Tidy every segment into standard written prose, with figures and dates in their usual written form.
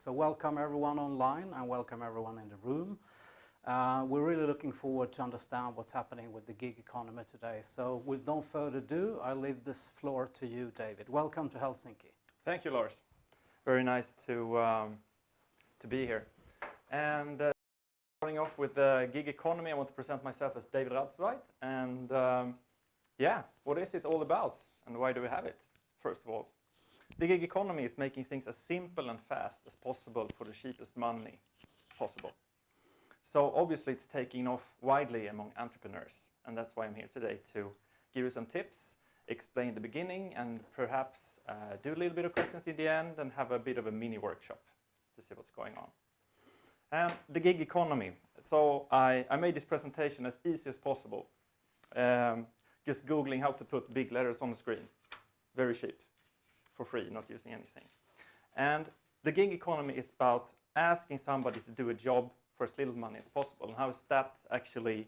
So welcome everyone online and welcome everyone in the room. We're really looking forward to understand what's happening with the gig economy today. So with no further ado, I leave this floor to you, David. Welcome to Helsinki. Thank you, Lars. Very nice to be here. And starting off with the gig economy, I want to present myself as David Radszuweit. And yeah, what is it all about and why do we have it, first of all? The gig economy is making things as simple and fast as possible for the cheapest money possible. So obviously it's taking off widely among entrepreneurs, and that's why I'm here today to give you some tips, explain the beginning, and perhaps do a little bit of questions in the end and have a bit of a mini workshop to see what's going on. The gig economy. So I made this presentation as easy as possible. Just Googling how to put big letters on the screen. Very cheap. For free, not using anything. And the gig economy is about asking somebody to do a job for as little money as possible. And how is that actually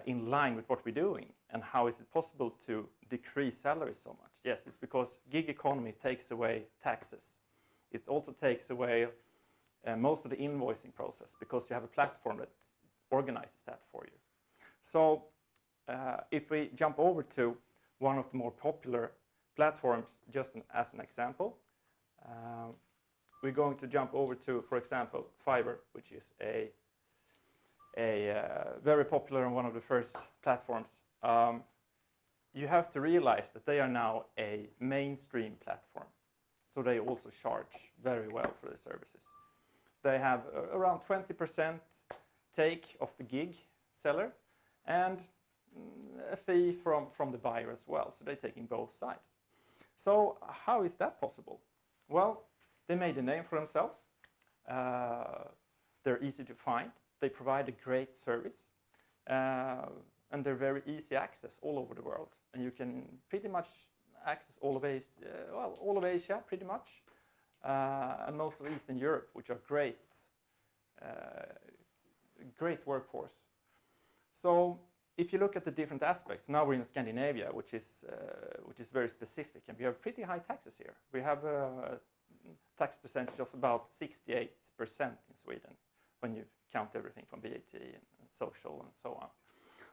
in line with what we're doing? And how is it possible to decrease salaries so much? Yes, it's because gig economy takes away taxes. It also takes away most of the invoicing process because you have a platform that organizes that for you. So if we jump over to one of the more popular platforms, just as an example, we're going to jump over to, for example, Fiverr, which is a very popular and one of the first platforms. You have to realize that they are now a mainstream platform, so they also charge very well for their services. They have around 20% take of the gig seller and a fee from the buyer as well, so they're taking both sides. So how is that possible? Well, they made a name for themselves. They're easy to find. They provide a great service. And they're very easy access all over the world. And you can pretty much access all of Asia, all of Asia pretty much. And most of Eastern Europe, which are great workforce. So if you look at the different aspects, now we're in Scandinavia, which is very specific, and we have pretty high taxes here. We have a tax percentage of about 68% in Sweden when you count everything from VAT and social and so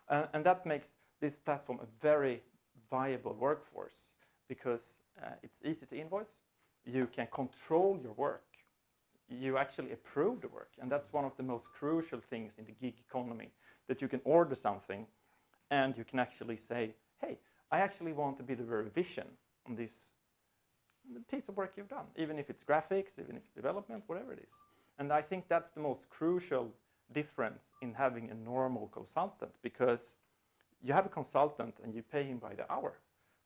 on. And that makes this platform a very viable workforce because it's easy to invoice. You can control your work. You actually approve the work, and that's one of the most crucial things in the gig economy, that you can order something and you can actually say, hey, I actually want a bit of a revision on this piece of work you've done, even if it's graphics, even if it's development, whatever it is. And I think that's the most crucial difference in having a normal consultant, because you have a consultant and you pay him by the hour.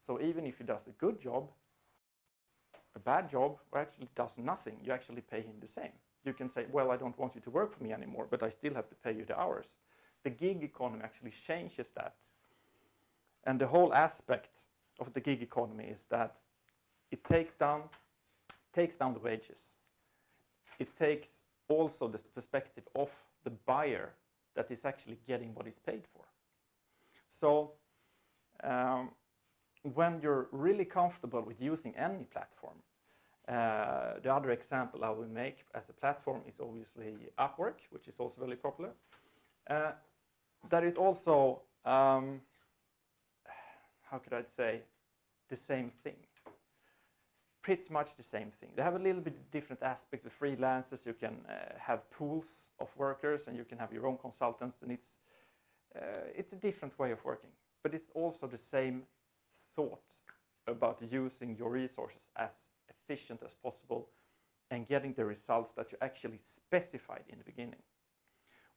So even if he does a good job, a bad job, or actually does nothing, you actually pay him the same. You can say, well, I don't want you to work for me anymore, but I still have to pay you the hours. The gig economy actually changes that. And the whole aspect of the gig economy is that it takes down the wages. It takes also the perspective of the buyer that is actually getting what he's paid for. So when you're really comfortable with using any platform, the other example I will make as a platform is obviously Upwork, which is also very popular. That is also, how could I say, the same thing. Pretty much the same thing. They have a little bit different aspects of freelancers. You can have pools of workers and you can have your own consultants, and it's a different way of working. But it's also the same thought about using your resources as efficient as possible and getting the results that you actually specified in the beginning.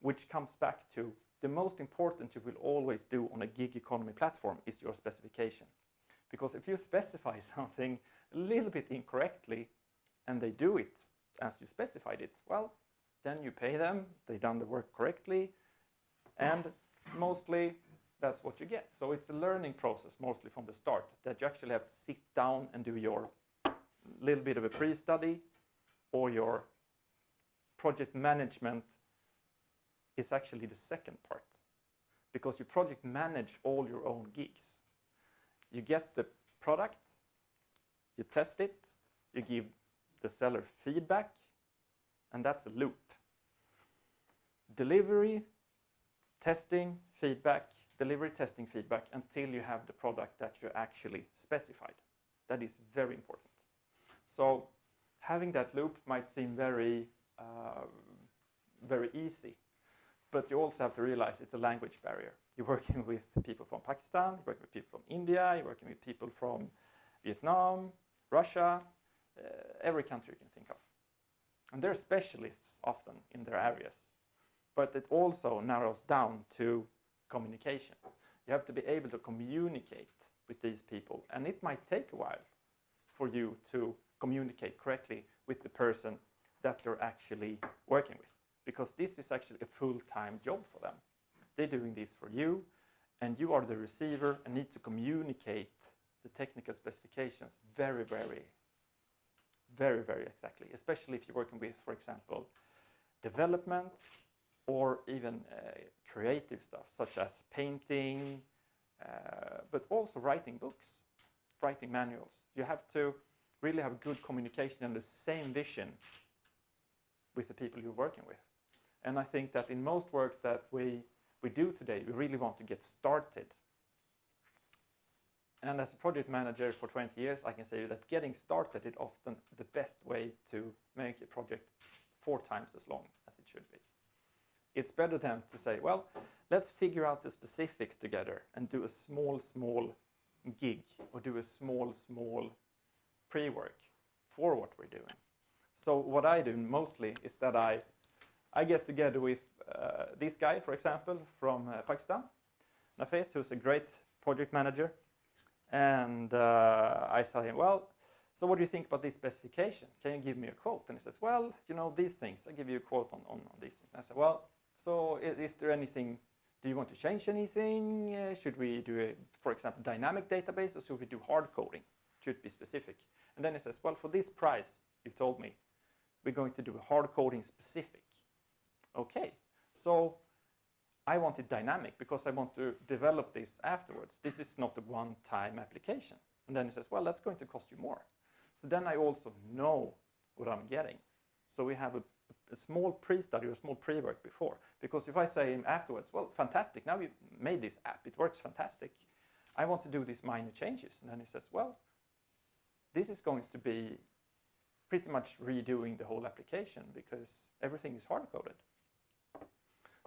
Which comes back to the most important you will always do on a gig economy platform is your specification. Because if you specify something a little bit incorrectly and they do it as you specified it, well, then you pay them, they've done the work correctly, and mostly that's what you get. So it's a learning process mostly from the start, that you actually have to sit down and do your little bit of a pre-study, or your project management is actually the second part, because you project manage all your own gigs. You get the product, you test it, you give the seller feedback, and that's a loop. Delivery, testing, feedback, delivery, testing, feedback, until you have the product that you actually specified. That is very important. So having that loop might seem very easy, but you also have to realize it's a language barrier. You're working with people from Pakistan, you're working with people from India, you're working with people from Vietnam, Russia, every country you can think of. And they're specialists often in their areas. But it also narrows down to communication. You have to be able to communicate with these people, and it might take a while for you to communicate correctly with the person that you're actually working with, because this is actually a full-time job for them. They're doing this for you, and you are the receiver and need to communicate the technical specifications very, very, very, very exactly, especially if you're working with, for example, development or even creative stuff, such as painting, but also writing books, writing manuals. You have to really have good communication and the same vision with the people you're working with. And I think that in most work that we do today, we really want to get started. And as a project manager for 20 years, I can say that getting started is often the best way to make a project 4 times as long as it should be. It's better than to say, well, let's figure out the specifics together and do a small gig or do a small pre-work for what we're doing. So what I do mostly is that I get together with this guy, for example, from Pakistan, Nafis, who's a great project manager. And I tell him, well, so what do you think about this specification? Can you give me a quote? And he says, well, you know, these things, I'll give you a quote on these things. And I said, well, so is there anything, do you want to change anything? Should we do, for example, dynamic database, or should we do hard coding? Should be specific. And then he says, well, for this price, you told me, we're going to do a hard coding specific. Okay, so I want it dynamic because I want to develop this afterwards. This is not a one-time application. And then he says, well, that's going to cost you more. So then I also know what I'm getting. So we have a small pre-study or a small pre-work before. Because if I say afterwards, well, fantastic, now we've made this app, it works fantastic. I want to do these minor changes. And then he says, well, this is going to be pretty much redoing the whole application because everything is hard-coded.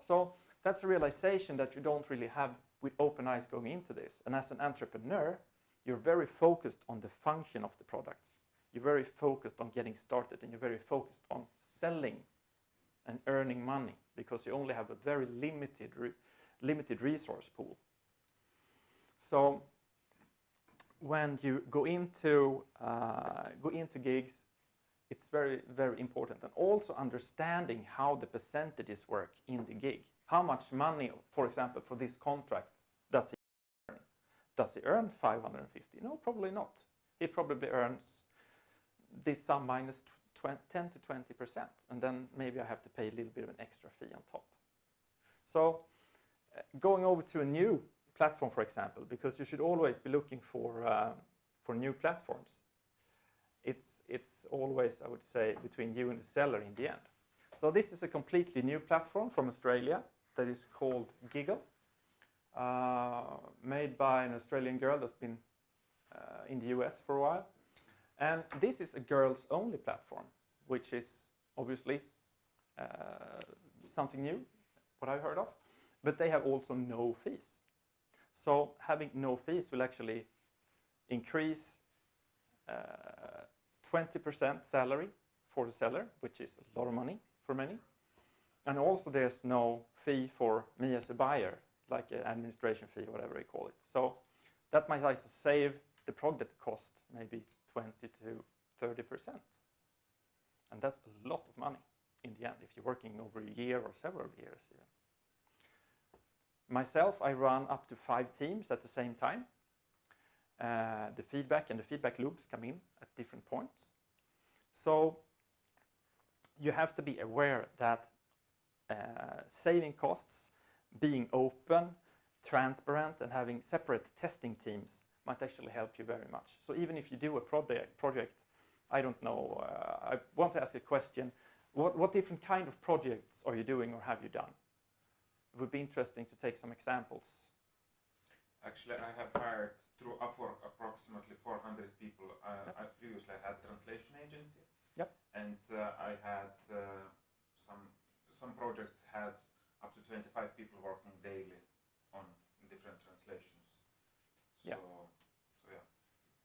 So that's a realization that you don't really have with open eyes going into this. And as an entrepreneur, you're very focused on the function of the products. You're very focused on getting started, and you're very focused on selling and earning money because you only have a very limited resource pool. So when you go into gigs, it's very, very important. And also understanding how the percentages work in the gig. How much money, for example, for this contract does he earn? Does he earn 550? No, probably not. He probably earns this sum minus 10 to 20%. And then maybe I have to pay a little bit of an extra fee on top. So going over to a new platform, for example, because you should always be looking for new platforms. It's always, I would say, between you and the seller in the end. So this is a completely new platform from Australia that is called Giggle, made by an Australian girl that's been in the US for a while. And this is a girls-only platform, which is obviously something new, what I've heard of. But they have also no fees. So having no fees will actually increase 20% salary for the seller, which is a lot of money for many. And also there's no fee for me as a buyer, like an administration fee, whatever they call it. So that might also save the project cost maybe 20 to 30%. And that's a lot of money in the end if you're working over a year or several years even. Myself, I run up to 5 teams at the same time. The feedback and the feedback loops come in at different points. So you have to be aware that saving costs, being open, transparent, and having separate testing teams might actually help you very much. So even if you do a project, I don't know, I want to ask a question, What different kind of projects are you doing or have you done? It would be interesting to take some examples. Actually, I have hired through Upwork approximately 400 people. I previously had translation agency. Yep. And I had some projects had up to 25 people working daily on different translations. So,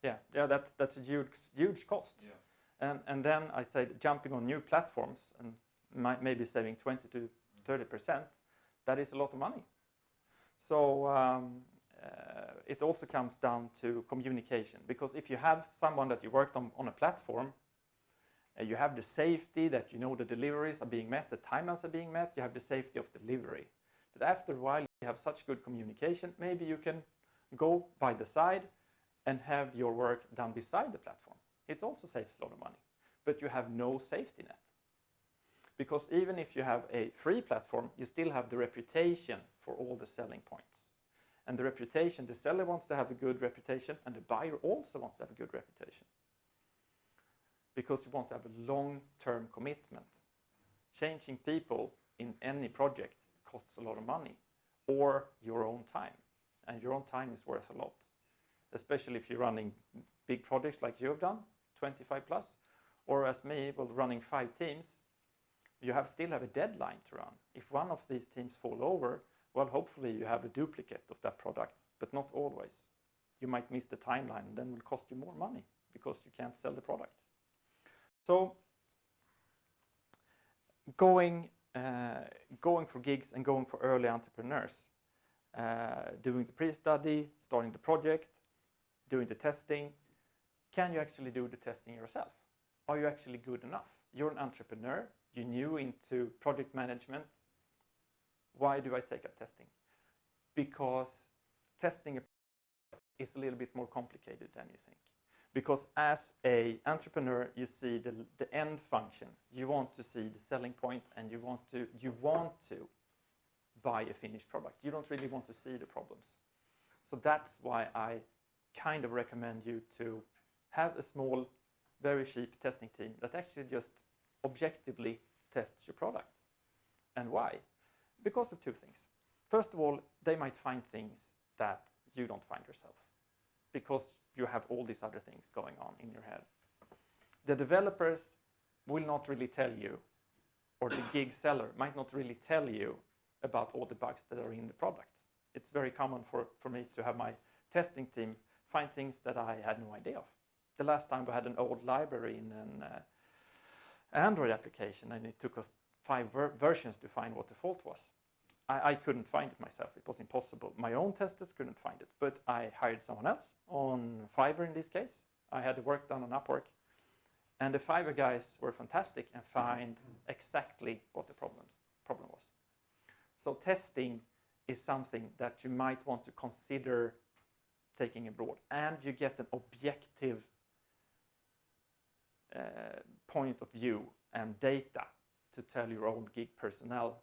yeah, that's a huge cost. Yeah. And then I said jumping on new platforms and maybe saving 20 to 30%. That is a lot of money. So it also comes down to communication, because if you have someone that you worked on a platform, you have the safety that you know the deliveries are being met, the timelines are being met, you have the safety of delivery. But after a while, you have such good communication, maybe you can go by the side and have your work done beside the platform. It also saves a lot of money, but you have no safety net. Because even if you have a free platform, you still have the reputation for all the selling points. And the reputation, the seller wants to have a good reputation, and the buyer also wants to have a good reputation. Because you want to have a long-term commitment. Changing people in any project costs a lot of money, or your own time. And your own time is worth a lot, especially if you're running big projects like you have done, 25 plus, or as me, well, running 5 teams, you still have a deadline to run. If one of these teams fall over, well, hopefully you have a duplicate of that product, but not always. You might miss the timeline, and then it will cost you more money because you can't sell the product. So going for gigs and going for early entrepreneurs, doing the pre-study, starting the project, doing the testing. Can you actually do the testing yourself? Are you actually good enough? You're an entrepreneur, you're new into project management. Why do I take up testing? Because testing is a little bit more complicated than you think. Because as an entrepreneur, you see the end function. You want to see the selling point, and you want to buy a finished product. You don't really want to see the problems. So that's why I kind of recommend you to have a small, very cheap testing team that actually just objectively tests your product. And why? Because of 2 things. First of all, they might find things that you don't find yourself, because you have all these other things going on in your head. The developers will not really tell you, or the gig seller might not really tell you about all the bugs that are in the product. It's very common for me to have my testing team find things that I had no idea of. The last time we had an old library in an Android application, and it took us 5 versions to find what the fault was. I couldn't find it myself. It was impossible. My own testers couldn't find it, but I hired someone else on Fiverr in this case. I had the work done on Upwork, and the Fiverr guys were fantastic and find exactly what the problem was. So testing is something that you might want to consider taking abroad, and you get an objective point of view and data to tell your own gig personnel.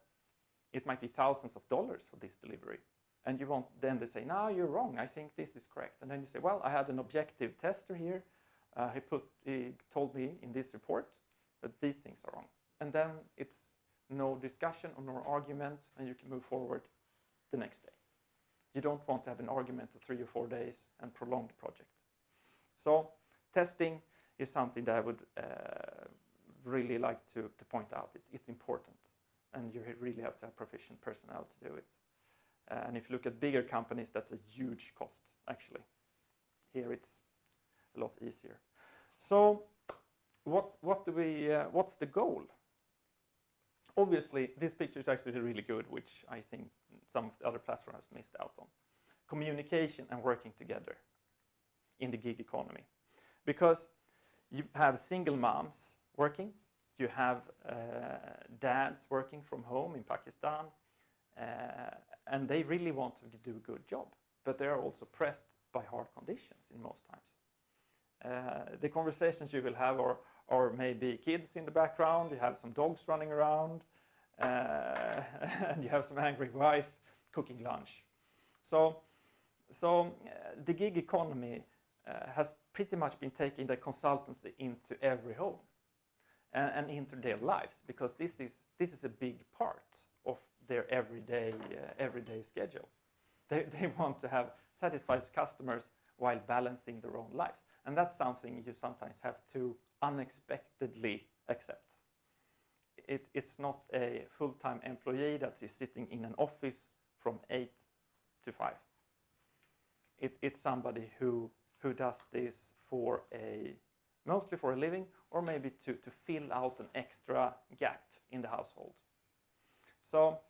It might be thousands of dollars for this delivery, and you want them to say, no, you're wrong, I think this is correct. And then you say, well, I had an objective tester here, he told me in this report that these things are wrong. And then it's no discussion or no argument, and you can move forward the next day. You don't want to have an argument for 3 or 4 days and prolong the project. So testing is something that I would really like to point out. It's important, and you really have to have proficient personnel to do it. And if you look at bigger companies, that's a huge cost, actually. Here it's a lot easier. So what's the goal? Obviously, this picture is actually really good, which I think some of the other platforms missed out on. Communication and working together in the gig economy. Because you have single moms working, you have dads working from home in Pakistan, and they really want to do a good job, but they are also pressed by hard conditions in most times. The conversations you will have are maybe kids in the background, you have some dogs running around, and you have some angry wife cooking lunch. So the gig economy has pretty much been taking the consultancy into every home. and into their lives, because this is a big part of their everyday schedule. They want to have satisfied customers while balancing their own lives, and that's something you sometimes have to unexpectedly accept. It's not a full-time employee that is sitting in an office from 8 to 5. It's somebody who does this mostly for a living, or maybe to fill out an extra gap in the household. So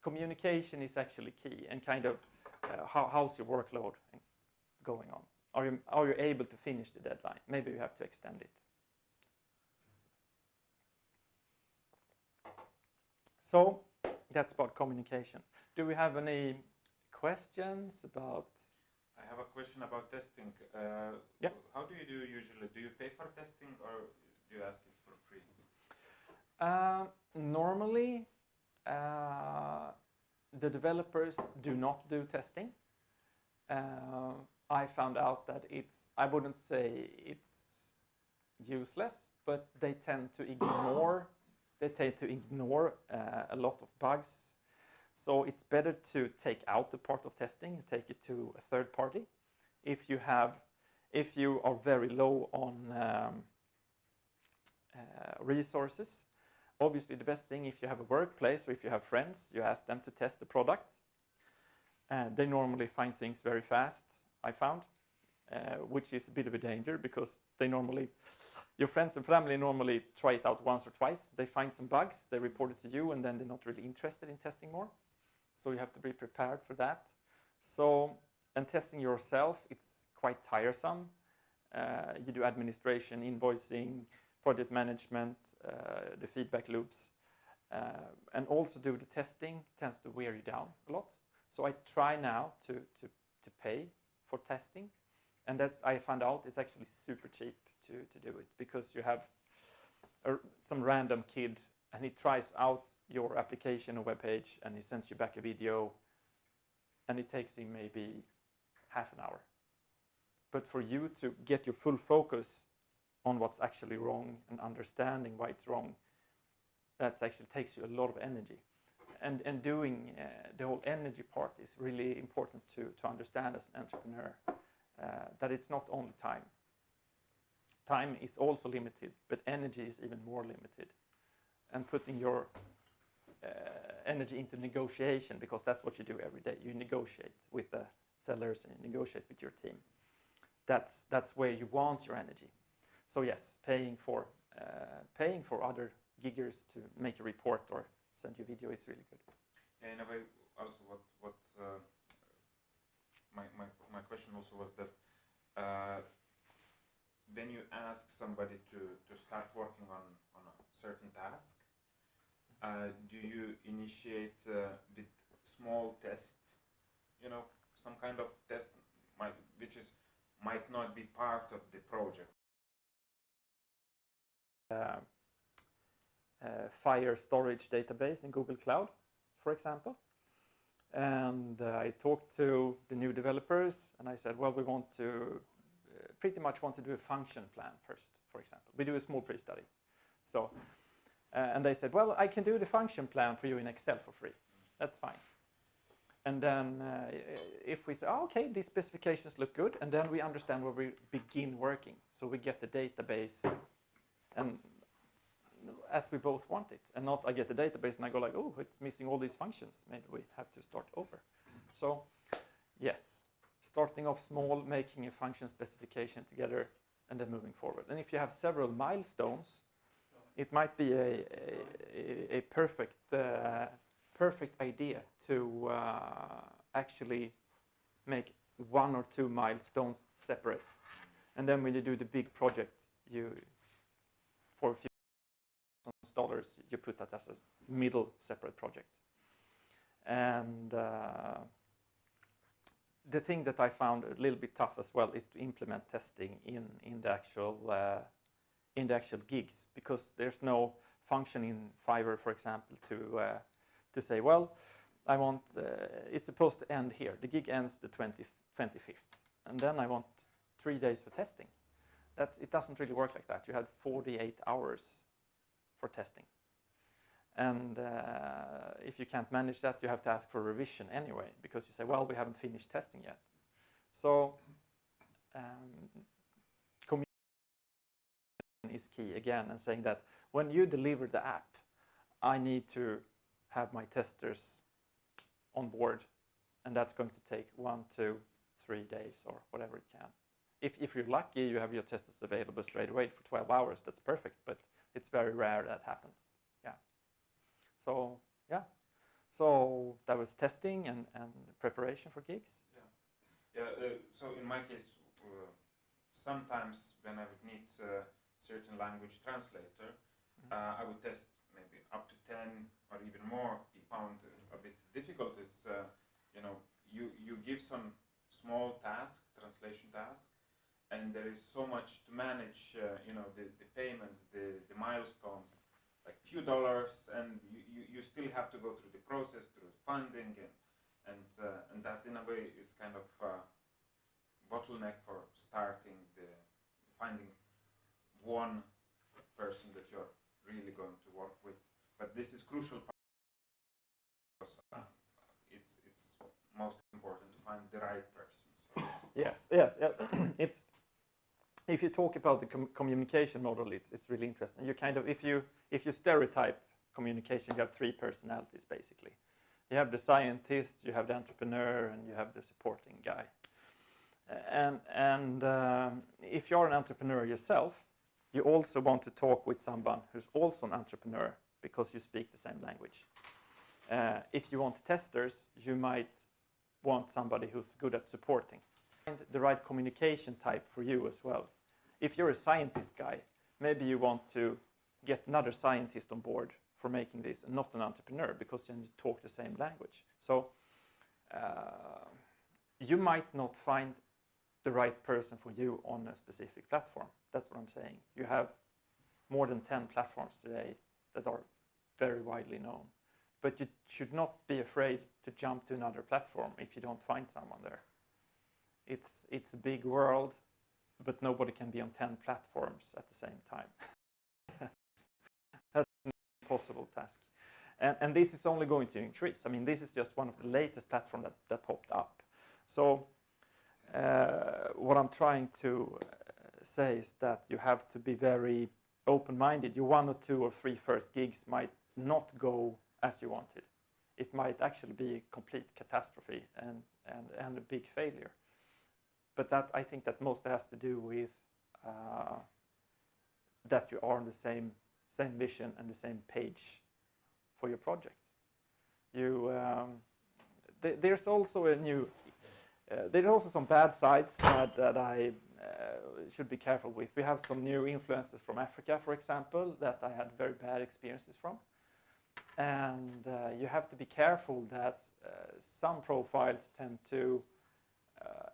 communication is actually key, and kind of how's your workload going on? Are you able to finish the deadline? Maybe you have to extend it. So that's about communication. Do we have any questions about? I have a question about testing. Yeah. How do you do usually? Do you pay for testing, or do you ask it for free? Normally, the developers do not do testing. I found out that I wouldn't say it's useless, but they tend to ignore a lot of bugs. So it's better to take out the part of testing and take it to a third party. If you are very low on resources, obviously the best thing, if you have a workplace or if you have friends, you ask them to test the product. They normally find things very fast, I found, which is a bit of a danger, because your friends and family normally try it out once or twice. They find some bugs, they report it to you, and then they're not really interested in testing more. So you have to be prepared for that. And testing yourself, it's quite tiresome. You do administration, invoicing, project management, the feedback loops, and also do the testing tends to wear you down a lot. So I try now to pay for testing, and I found out it's actually super cheap to do it, because you have some random kid and he tries out your application or web page and he sends you back a video, and it takes him maybe half an hour. But for you to get your full focus on what's actually wrong and understanding why it's wrong, that actually takes you a lot of energy. And doing the whole energy part is really important to understand as an entrepreneur, that it's not only time. Time is also limited, but energy is even more limited. And putting your energy into negotiation, because that's what you do every day. You negotiate with the sellers and you negotiate with your team. That's where you want your energy. So yes, paying for other giggers to make a report or send you video is really good. Yeah, in a way, also what my question also was that when you ask somebody to start working on a certain task, do you initiate with small test, some kind of test which might not be part of the project? Fire storage database in Google Cloud, for example. And I talked to the new developers and I said, well, we pretty much want to do a function plan first, for example. We do a small pre-study. So, and they said, well, I can do the function plan for you in Excel for free. That's fine. And then if we say, oh, okay, these specifications look good, and then we understand where we begin working. So we get the database, and as we both want it, and not I get the database and I go like, oh, it's missing all these functions. Maybe we have to start over. So yes, starting off small, making a function specification together, and then moving forward. And if you have several milestones, it might be a perfect idea to actually make 1 or 2 milestones separate. And then when you do the big project, for a few $1,000, you put that as a middle separate project. And the thing that I found a little bit tough as well is to implement testing in the actual gigs, because there's no function in Fiverr, for example, to say, well, I want it's supposed to end here. The gig ends the 25th, and then I want 3 days for testing. it doesn't really work like that. You had 48 hours for testing. And if you can't manage that, you have to ask for revision anyway, because you say, well, we haven't finished testing yet. So communication is key again, and saying that when you deliver the app, I need to have my testers on board, and that's going to take 1, 2, 3 days or whatever it can. If you're lucky, you have your testers available straight away for 12 hours. That's perfect, but it's very rare that happens. Yeah. So yeah. So that was testing and preparation for gigs. So in my case, sometimes when I would need a certain language translator, I would test maybe up to 10 or even more. We found a bit difficult is, you give some small task, translation task, and there is so much to manage, the payments, the milestones, like few dollars, and you still have to go through the process, through funding, and that in a way is kind of bottleneck for finding one person that you're really going to work with. But this is crucial because it's most important to find the right person. So. Yes. If you talk about the communication model, it's really interesting. You kind of, if you stereotype communication, you have 3 personalities basically. You have the scientist, you have the entrepreneur, and you have the supporting guy. And if you're an entrepreneur yourself, you also want to talk with someone who's also an entrepreneur because you speak the same language. If you want testers, you might want somebody who's good at supporting. Find the right communication type for you as well. If you're a scientist guy, maybe you want to get another scientist on board for making this and not an entrepreneur, because then you talk the same language. So you might not find the right person for you on a specific platform. That's what I'm saying. You have more than 10 platforms today that are very widely known. But you should not be afraid to jump to another platform if you don't find someone there. It's a big world, but nobody can be on 10 platforms at the same time. That's an impossible task. And this is only going to increase. I mean, this is just one of the latest platforms that popped up. So what I'm trying to say is that you have to be very open-minded. Your 1 or 2 or 3 first gigs might not go as you wanted. It might actually be a complete catastrophe and a big failure. But that, I think that mostly has to do with that you are on the same vision and the same page for your project. There's also there are also some bad sides that I should be careful with. We have some new influencers from Africa, for example, that I had very bad experiences from. And you have to be careful that some profiles tend to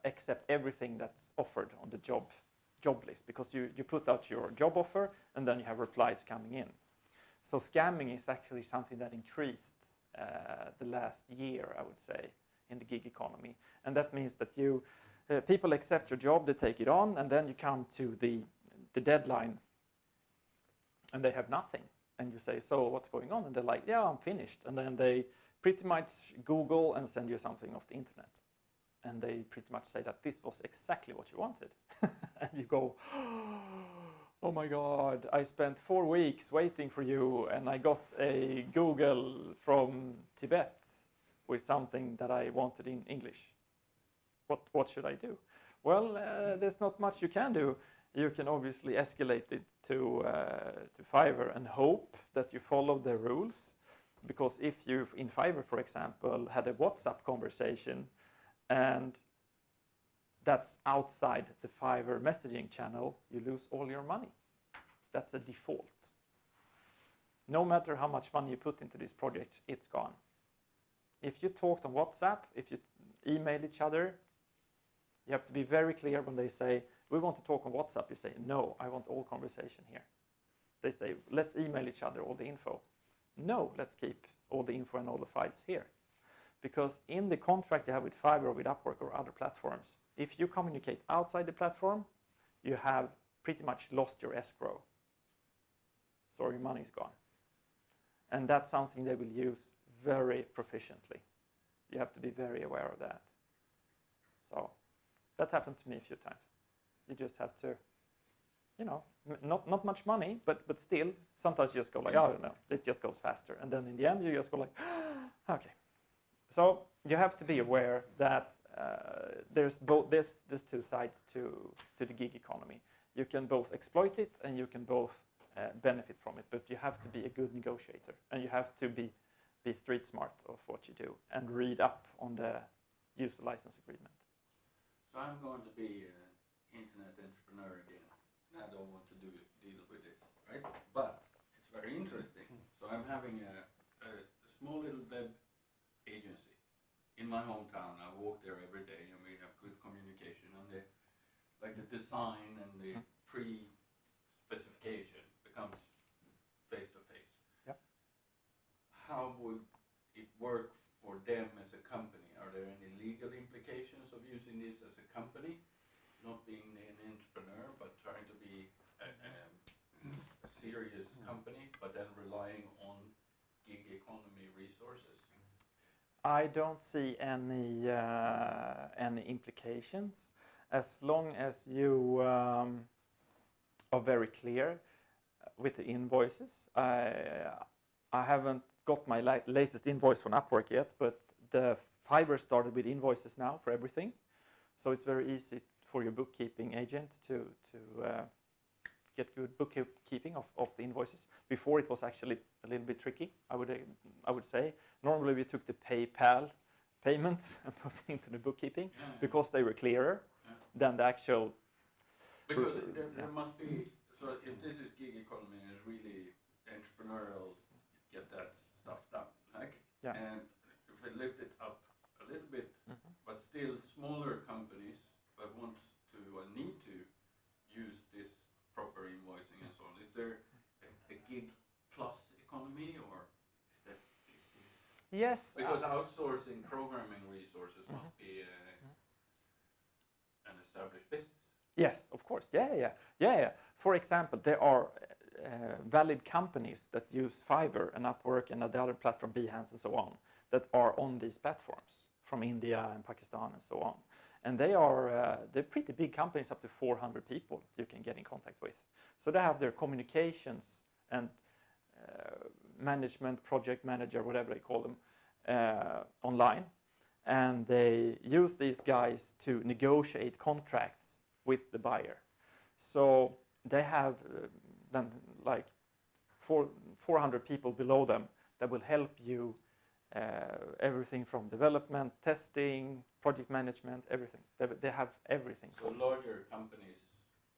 accept everything that's offered on the job list, because you put out your job offer and then you have replies coming in. So scamming is actually something that increased the last year, I would say, in the gig economy. And that means that people accept your job, they take it on, and then you come to the deadline and they have nothing. And you say, so what's going on? And they're like, yeah, I'm finished. And then they pretty much Google and send you something off the internet. And they pretty much say that this was exactly what you wanted. And you go, oh my God, I spent 4 weeks waiting for you, and I got a Google from Tibet with something that I wanted in English. What should I do? Well, there's not much you can do. You can obviously escalate it to Fiverr and hope that you follow the rules. Because if you, in Fiverr, for example, had a WhatsApp conversation and that's outside the Fiverr messaging channel, you lose all your money. That's a default. No matter how much money you put into this project, it's gone. If you talked on WhatsApp, if you email each other, you have to be very clear when they say, we want to talk on WhatsApp. You say, no, I want all conversation here. They say, let's email each other all the info. No, let's keep all the info and all the files here. Because in the contract you have with Fiverr or with Upwork or other platforms, if you communicate outside the platform, you have pretty much lost your escrow. So your money's gone. And that's something they will use very proficiently. You have to be very aware of that. So that happened to me a few times. You just have to, you know, not much money, but still, sometimes you just go like, oh no, it just goes faster. And then in the end, you just go like, okay. So you have to be aware that there's two sides to the gig economy. You can both exploit it and you can both benefit from it, but you have to be a good negotiator and you have to be street smart of what you do and read up on the user license agreement. So I'm going to be an internet entrepreneur again. I don't want to deal with this, right? But it's very interesting. So I'm having a small little web agency in my hometown. I walk there every day and we have good communication on the design and the pre-specification becomes face to face. Yep. How would it work for them as a company? Are there any legal implications of using this as a company? Not being an entrepreneur, but trying to be a serious company, but then relying on gig economy resources? I don't see any implications as long as you are very clear with the invoices. I haven't got my latest invoice from Upwork yet, but the Fiverr started with invoices now for everything, so it's very easy for your bookkeeping agent to get good bookkeeping of the invoices. Before it was actually a little bit tricky, I would say. Normally we took the PayPal payments and put it into the bookkeeping because they were clearer than the actual. Because there must be, so if this is gig economy and it's really entrepreneurial, get that stuff done, like, and if I lift it up a little bit, but still smaller companies that want to or need to use this proper invoicing and so on, is there a gig plus economy, or is this? Yes. Because outsourcing programming resources must be an established business. Yes, of course. Yeah. For example, there are valid companies that use Fiverr and Upwork and the other platform, Behance and so on, that are on these platforms from India and Pakistan and so on. And they're pretty big companies, up to 400 people you can get in contact with. So they have their communications and management, project manager, whatever they call them, online. And they use these guys to negotiate contracts with the buyer. So they have then like 400 people below them that will help you everything from development, testing, project management, everything. They have everything. So larger companies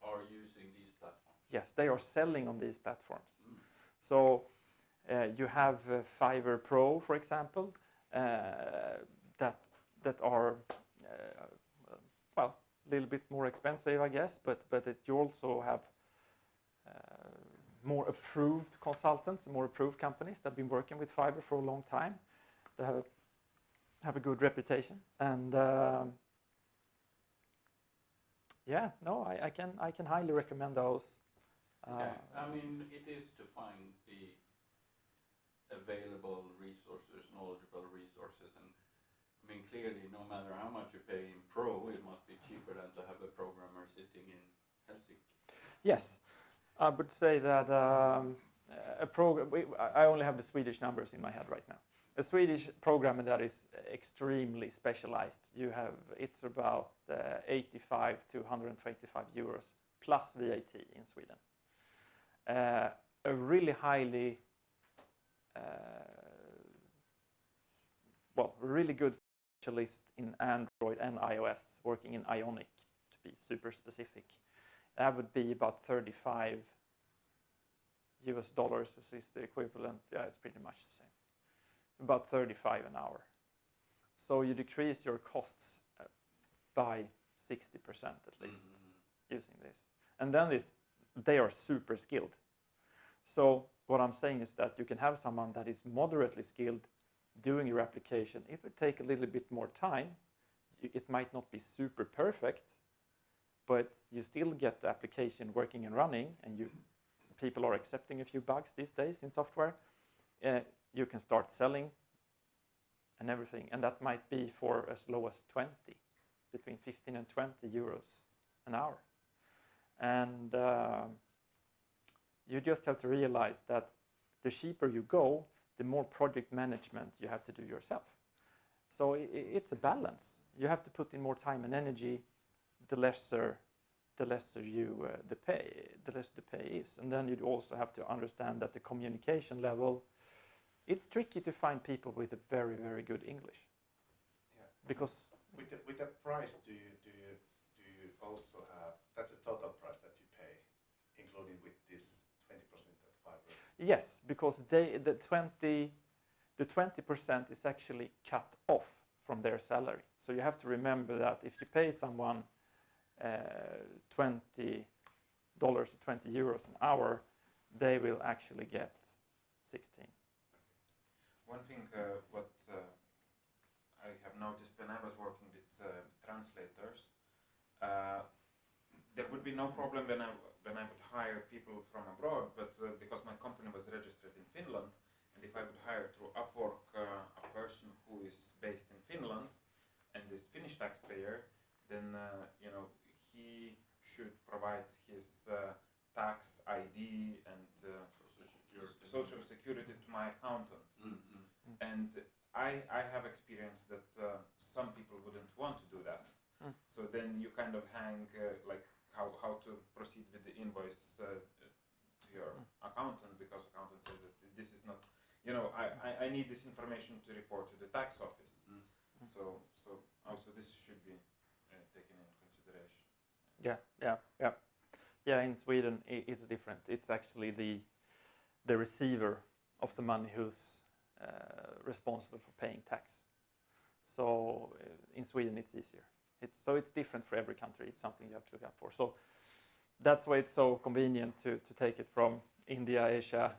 are using these platforms? Yes, they are selling on these platforms. So you have Fiverr Pro, for example, that are well, a little bit more expensive, I guess, but you also have more approved consultants, more approved companies that have been working with Fiverr for a long time. They have a good reputation, and I can highly recommend those. Okay. I mean, it is to find the available resources, knowledgeable resources, and I mean, clearly, no matter how much you pay in Pro, it must be cheaper than to have a programmer sitting in Helsinki. Yes, I would say that a program. I only have the Swedish numbers in my head right now. A Swedish programmer that is extremely specialized, it's about 85 to 125 euros plus VAT in Sweden. A really highly, really good specialist in Android and iOS, working in Ionic, to be super specific. That would be about $35, which is the equivalent. Yeah, it's pretty much the same. About 35 an hour. So you decrease your costs by 60% at least using this. And then they are super skilled. So what I'm saying is that you can have someone that is moderately skilled doing your application. It would take a little bit more time. It might not be super perfect, but you still get the application working and running, and people are accepting a few bugs these days in software. You can start selling and everything, and that might be for as low as between 15 and 20 euros an hour. And you just have to realize that the cheaper you go, the more project management you have to do yourself. So it's a balance. You have to put in more time and energy, the lesser the less the pay is. And then you also have to understand that the communication level, it's tricky to find people with a very, very good English. Yeah. Because with the price, do you also have, that's the total price that you pay, including with this 20% at 5 euros? yes, because the 20% is actually cut off from their salary. So you have to remember that if you pay someone $20 or 20 euros an hour, they will actually get 16. One thing what I have noticed when I was working with translators, there would be no problem when I would hire people from abroad, but because my company was registered in Finland, and if I would hire through Upwork a person who is based in Finland and is Finnish taxpayer, then he should provide his tax ID and social security to my accountant. Mm-hmm. And I have experienced that some people wouldn't want to do that. So then you kind of hang like how to proceed with the invoice to your accountant, because accountant says that this is not, I need this information to report to the tax office. So also this should be taken in consideration. Yeah, in Sweden it's different. It's actually the receiver of the money who's responsible for paying tax. So in Sweden it's easier. It's different for every country. It's something you have to look out for. So that's why it's so convenient to take it from India, Asia,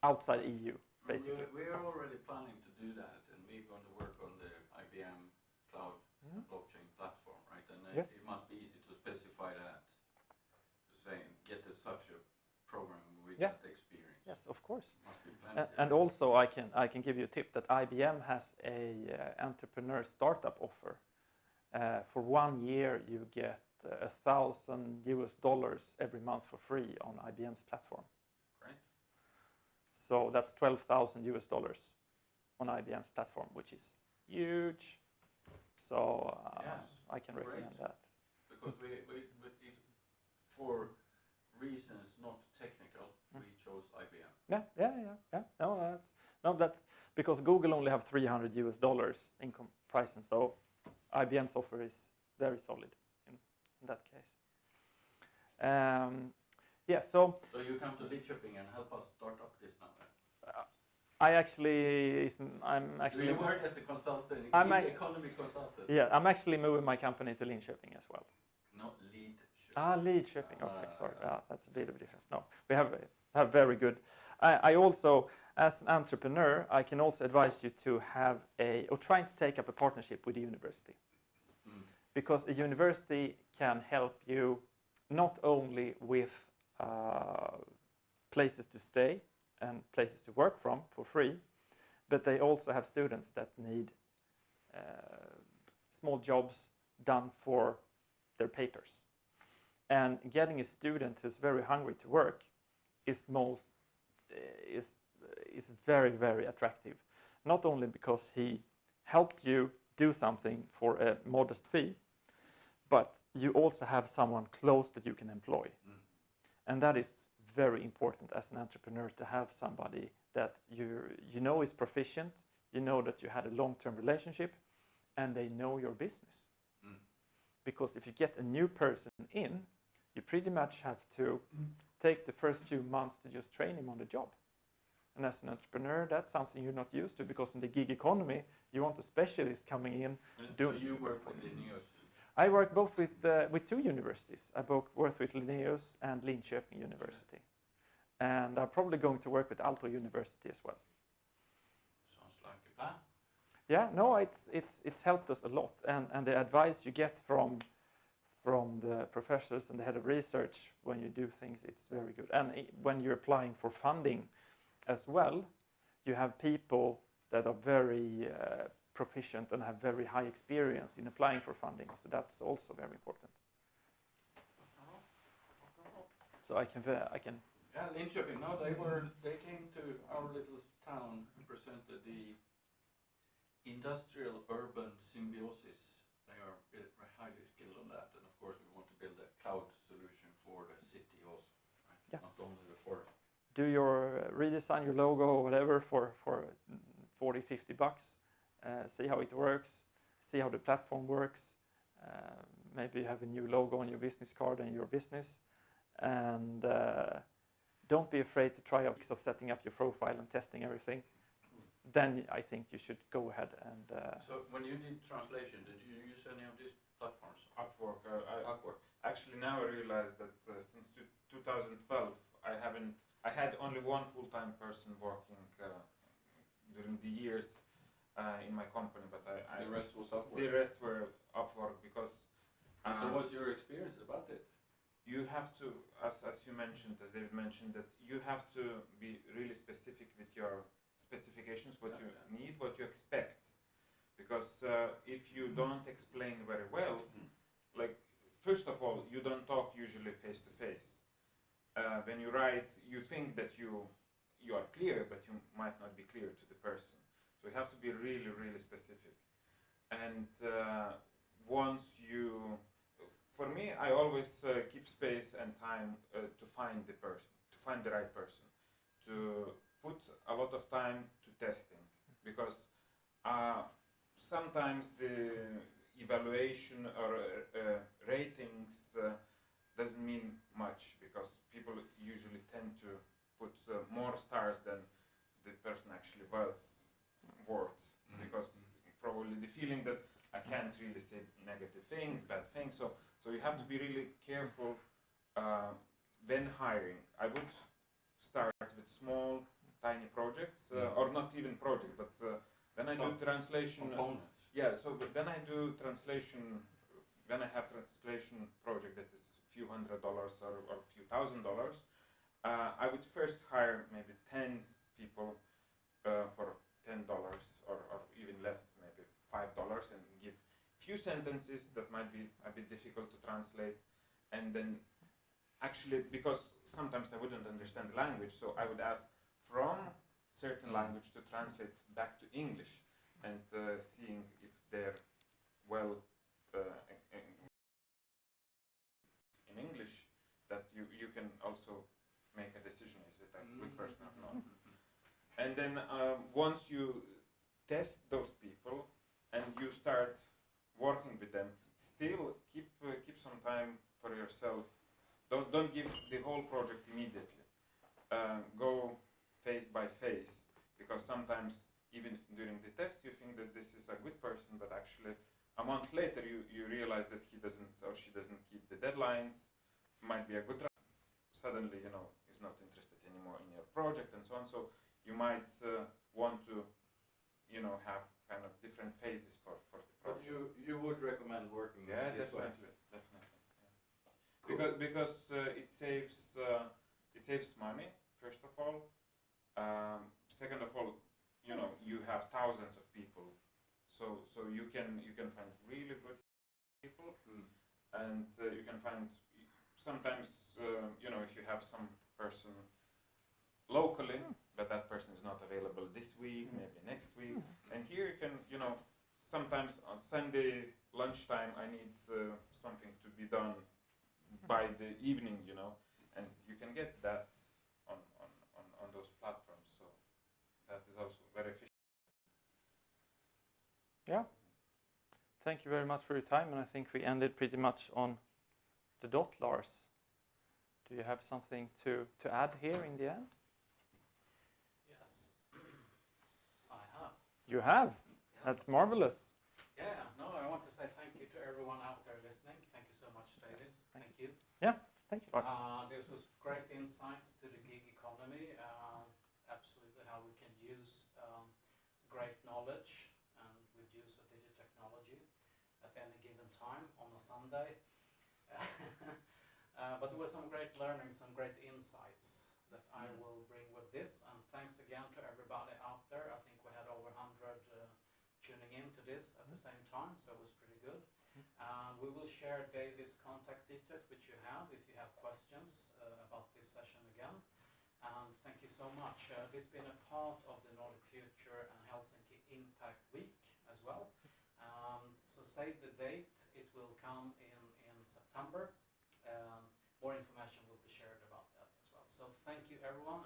outside EU, basically. We're already planning to do that, and we're going to work on the IBM cloud blockchain platform, right? And yes. It must be easy to specify that, to say, get such a program with that experience. Yes, of course. Must be plenty. And also I can give you a tip that IBM has a entrepreneur startup offer. For 1 year you get $1,000 every month for free on IBM's platform. Great. So that's $12,000 on IBM's platform, which is huge. So I can recommend that. Because we for reasons not technical, we chose IBM. Yeah. That's because Google only have $300 in comparison. So IBM's offer is very solid in that case. So you come to Lidköping and help us start up this now. I'm actually. Do you work as a consultant, economy consultant? Yeah, I'm actually moving my company to Linköping as well. Not Lidköping. Lidköping. Okay, sorry. That's a bit of a difference. No, we have very good. I also, as an entrepreneur, I can also advise you to have or trying to take up a partnership with a university, because a university can help you not only with places to stay and places to work from for free, but they also have students that need small jobs done for their papers. And getting a student who's very hungry to work is very, very attractive. Not only because he helped you do something for a modest fee, but you also have someone close that you can employ. And that is very important as an entrepreneur, to have somebody that you know is proficient, you know that you had a long-term relationship, and they know your business. Because if you get a new person in, you pretty much have to take the first few months to just train him on the job. And as an entrepreneur, that's something you're not used to, because in the gig economy, you want a specialist coming in. So you work with Linnaeus? I work both with 2 universities. I both work with Linnaeus and Linköping University. And I'm probably going to work with Aalto University as well. Sounds like a plan. Yeah, no, it's helped us a lot, and the advice you get from the professors and the head of research when you do things, it's very good. And when you're applying for funding as well, you have people that are very proficient and have very high experience in applying for funding. So that's also very important. So I can. Yeah, Linköping. No, they came to our little town and presented the industrial urban symbiosis. They are highly skilled on that, and of course we want to build a cloud solution for the city also, right? Yeah. Not only the forest. Do your redesign your logo or whatever for 40, 50 bucks. See how it works. See how the platform works. Maybe you have a new logo on your business card and your business. And don't be afraid to try out of setting up your profile and testing everything. Then I think you should go ahead and. So when you did translation, did you use any of these platforms? Upwork. Upwork. Actually, now I realize that since 2012, I had only one full-time person working during the years in my company, but the rest was Upwork. The rest were Upwork because. So what's your experience about it? You have to, as you mentioned, as David mentioned, that you have to be really specific with your specifications, what you need, what you expect. Because if you don't explain very well, like, first of all, you don't talk usually face to face. When you write, you think that you are clear, but you might not be clear to the person. So you have to be really, really specific. And once you, for me, I always keep space and time to find the person, to find the right person, to put a lot of time to testing, because sometimes the evaluation or ratings doesn't mean much, because people usually tend to put more stars than the person actually was worth, because probably the feeling that I can't really say negative things, bad things, so you have to be really careful when hiring. I would start with small, tiny projects, or not even project, but when I do translation, so when I do translation, when I have translation project that is few $100 or few $1,000, I would first hire maybe 10 people for $10 or even less, maybe $5, and give few sentences that might be a bit difficult to translate, and then actually, because sometimes I wouldn't understand the language, so I would ask from certain language to translate back to English, and seeing if they're well in English, that you can also make a decision, is it a good person or not. And then once you test those people and you start working with them, still keep some time for yourself. Don't give the whole project immediately. Go phase by phase, because sometimes even during the test you think that this is a good person, but actually a month later you realize that he doesn't or she doesn't keep the deadlines. Might be a good suddenly is not interested anymore in your project and so on. So you might want to have kind of different phases for the project. But you would recommend working this way? Definitely. Yeah. Cool. Because it saves money, first of all. Second of all, you have thousands of people, so you can find really good people, and you can find sometimes if you have some person locally, but that person is not available this week, maybe next week, and here you can sometimes on Sunday lunchtime I need something to be done by the evening, and you can get that on those platforms. So that is also very efficient. Yeah. Thank you very much for your time, and I think we ended pretty much on the dot, Lars. Do you have something to add here in the end? Yes, I have. You have? Yes. That's marvelous. Yeah, no, I want to say thank you to everyone out there listening. Thank you so much, David. Yes, thank you. Yeah, thank you, Lars. This was great insights to the gig economy, absolutely how we can use great knowledge and at any given time on a Sunday. But there were some great learnings, some great insights that I will bring with this. And thanks again to everybody out there. I think we had over 100 tuning in to this at the same time, so it was pretty good. We will share David's contact details, which you have, if you have questions about this session again. And thank you so much. This has been a part of the Nordic Future and Helsinki Impact Week as well. So save the date. It will come in September. More information will be shared about that as well. So thank you everyone.